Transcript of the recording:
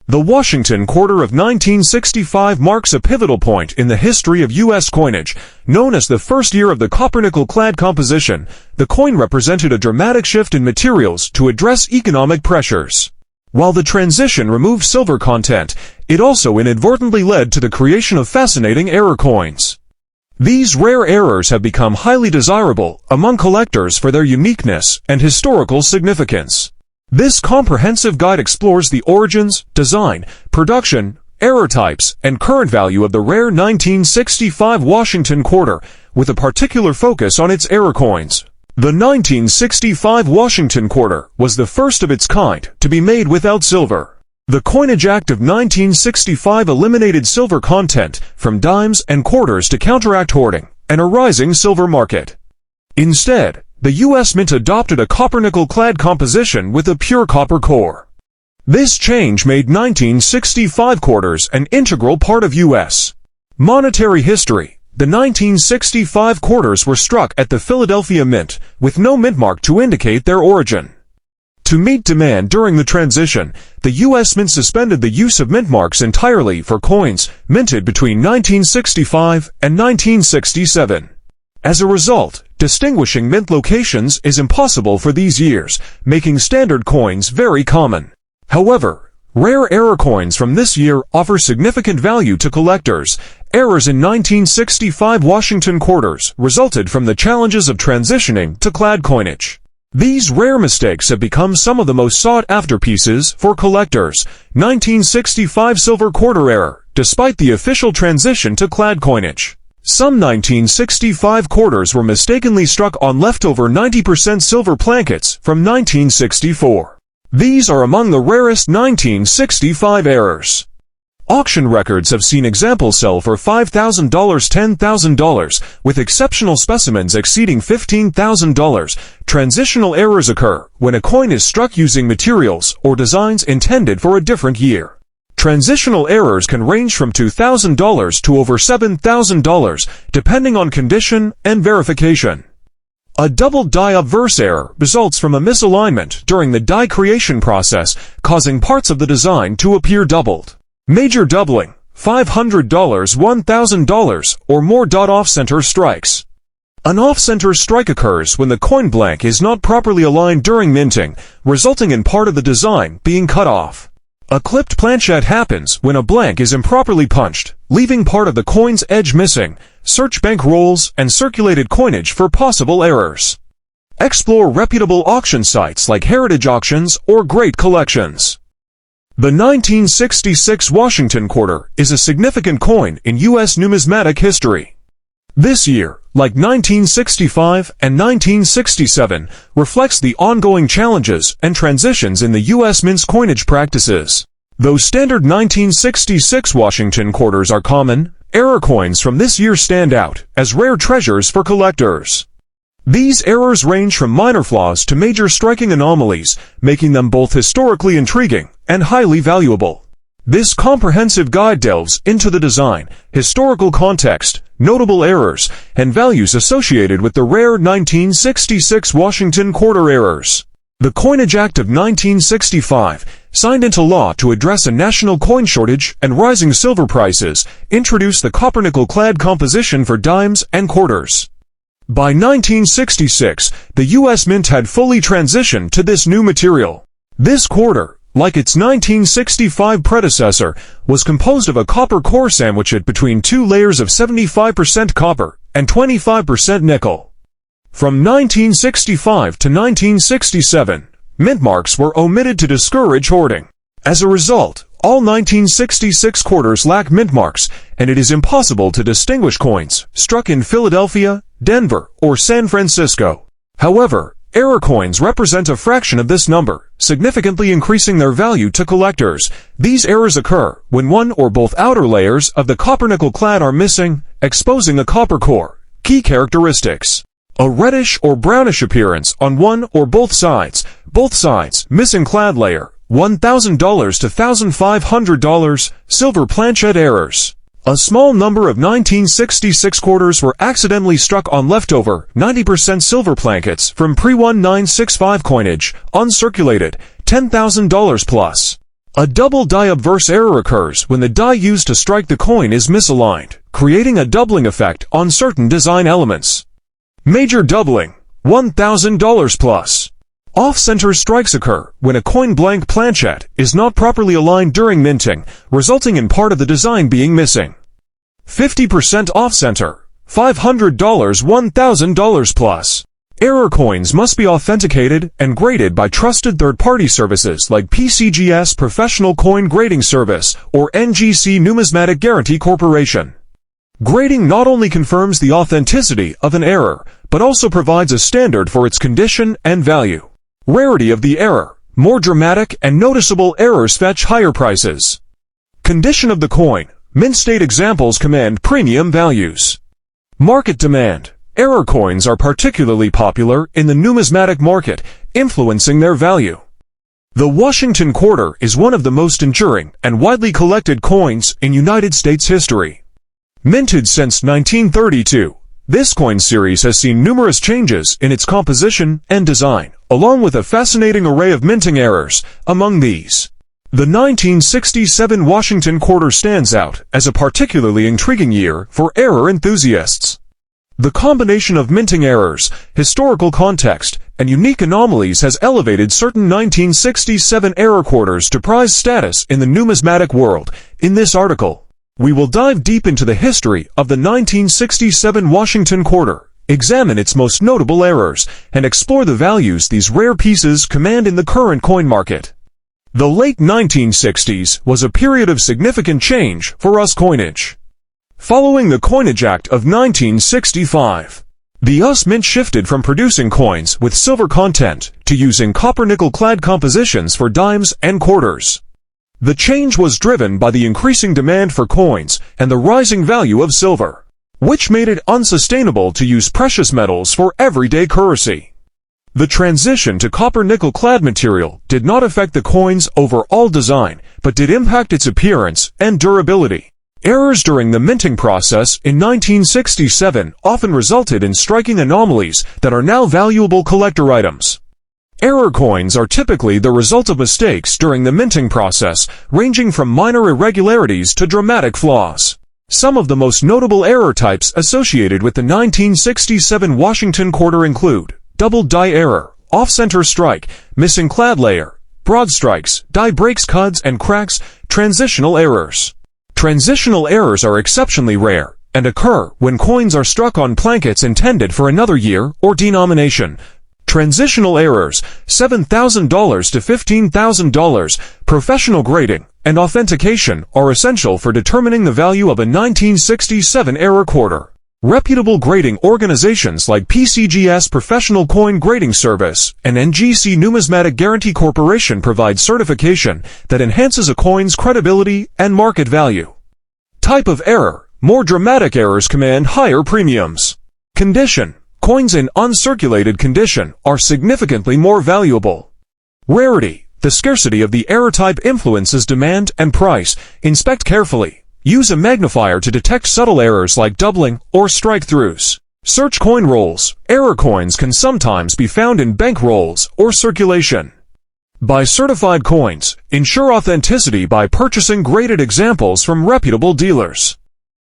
The Washington quarter of 1965 marks a pivotal point in the history of U.S. coinage. Known as the first year of the copper-nickel clad composition, the coin represented a dramatic shift in materials to address economic pressures. While the transition removed silver content, it also inadvertently led to the creation of fascinating error coins. These rare errors have become highly desirable among collectors for their uniqueness and historical significance. This comprehensive guide explores the origins, design, production, error types, and current value of the rare 1965 Washington quarter, with a particular focus on its error coins. The 1965 Washington quarter was the first of its kind to be made without silver. The Coinage Act of 1965 eliminated silver content from dimes and quarters to counteract hoarding and a rising silver market. Instead, the U.S. Mint adopted a copper-nickel clad composition with a pure copper core. This change made 1965 quarters an integral part of U.S. monetary history. The 1965 quarters were struck at the Philadelphia Mint, with no mint mark to indicate their origin. To meet demand during the transition, the U.S. Mint suspended the use of mint marks entirely for coins minted between 1965 and 1967. As a result, distinguishing mint locations is impossible for these years, making standard coins very common. However, rare error coins from this year offer significant value to collectors. Errors in 1965 Washington quarters resulted from the challenges of transitioning to clad coinage. These rare mistakes have become some of the most sought-after pieces for collectors. 1965 silver quarter error, despite the official transition to clad coinage. Some 1965 quarters were mistakenly struck on leftover 90% silver plankets from 1964. These are among the rarest 1965 errors. Auction records have seen examples sell for $5,000, $10,000, with exceptional specimens exceeding $15,000. Transitional errors occur when a coin is struck using materials or designs intended for a different year. Transitional errors can range from $2,000 to over $7,000, depending on condition and verification. A double die obverse error results from a misalignment during the die creation process, causing parts of the design to appear doubled. Major doubling, $500, $1,000, or more. Off-center strikes. An off-center strike occurs when the coin blank is not properly aligned during minting, resulting in part of the design being cut off. A clipped planchette happens when a blank is improperly punched, leaving part of the coin's edge missing. Search bank rolls and circulated coinage for possible errors. Explore reputable auction sites like Heritage Auctions or Great Collections. The 1966 Washington quarter is a significant coin in U.S. numismatic history. This year, like 1965 and 1967, reflects the ongoing challenges and transitions in the U.S. Mint's coinage practices. Though standard 1966 Washington quarters are common, error coins from this year stand out as rare treasures for collectors. These errors range from minor flaws to major striking anomalies, making them both historically intriguing and highly valuable. This comprehensive guide delves into the design, historical context, notable errors, and values associated with the rare 1966 Washington quarter errors. The Coinage Act of 1965, signed into law to address a national coin shortage and rising silver prices, introduced the copper-nickel clad composition for dimes and quarters. By 1966, the U.S. Mint had fully transitioned to this new material. This quarter, like its 1965 predecessor, was composed of a copper core sandwiched between two layers of 75% copper and 25% nickel. From 1965 to 1967, mint marks were omitted to discourage hoarding. As a result, all 1966 quarters lack mint marks, and it is impossible to distinguish coins struck in Philadelphia, Denver, or San Francisco. However, error coins represent a fraction of this number, significantly increasing their value to collectors. These errors occur when one or both outer layers of the copper-nickel clad are missing, exposing a copper core. Key characteristics: a reddish or brownish appearance on one or both sides, missing clad layer, $1,000 to $1,500, silver planchette errors. A small number of 1966 quarters were accidentally struck on leftover 90% silver plankets from pre-1965 coinage, uncirculated, $10,000 plus. A double die obverse error occurs when the die used to strike the coin is misaligned, creating a doubling effect on certain design elements. Major doubling, $1,000 plus. Off-center strikes occur when a coin blank planchette is not properly aligned during minting, resulting in part of the design being missing. 50% off-center, $500, $1,000 plus. Error coins must be authenticated and graded by trusted third-party services like PCGS Professional Coin Grading Service or NGC Numismatic Guarantee Corporation. Grading not only confirms the authenticity of an error, but also provides a standard for its condition and value. Rarity of the error. More dramatic and noticeable errors fetch higher prices. Condition of the coin. Mint state examples command premium values. Market demand. Error coins are particularly popular in the numismatic market, influencing their value. The Washington quarter is one of the most enduring and widely collected coins in United States history. Minted since 1932, this coin series has seen numerous changes in its composition and design, along with a fascinating array of minting errors. Among these, the 1967 Washington quarter stands out as a particularly intriguing year for error enthusiasts. The combination of minting errors, historical context, and unique anomalies has elevated certain 1967 error quarters to prize status in the numismatic world. In this article, we will dive deep into the history of the 1967 Washington quarter, examine its most notable errors, and explore the values these rare pieces command in the current coin market. The late 1960s was a period of significant change for US coinage. Following the Coinage Act of 1965, the US Mint shifted from producing coins with silver content to using copper-nickel clad compositions for dimes and quarters. The change was driven by the increasing demand for coins and the rising value of silver, which made it unsustainable to use precious metals for everyday currency. The transition to copper-nickel clad material did not affect the coin's overall design, but did impact its appearance and durability. Errors during the minting process in 1967 often resulted in striking anomalies that are now valuable collector items. Error coins are typically the result of mistakes during the minting process, ranging from minor irregularities to dramatic flaws. Some of the most notable error types associated with the 1967 Washington quarter include double die error, off-center strike, missing clad layer, broad strikes, die breaks, cuts and cracks, transitional errors. Transitional errors are exceptionally rare and occur when coins are struck on plankets intended for another year or denomination. Transitional errors, $7,000 to $15,000. Professional grading and authentication are essential for determining the value of a 1967 error quarter. Reputable grading organizations like PCGS Professional Coin Grading Service and NGC Numismatic Guarantee Corporation provide certification that enhances a coin's credibility and market value. Type of error. More dramatic errors command higher premiums. Condition. Coins in uncirculated condition are significantly more valuable. Rarity. The scarcity of the error type influences demand and price. Inspect carefully. Use a magnifier to detect subtle errors like doubling or strike-throughs. Search coin rolls. Error coins can sometimes be found in bank rolls or circulation. Buy certified coins. Ensure authenticity by purchasing graded examples from reputable dealers.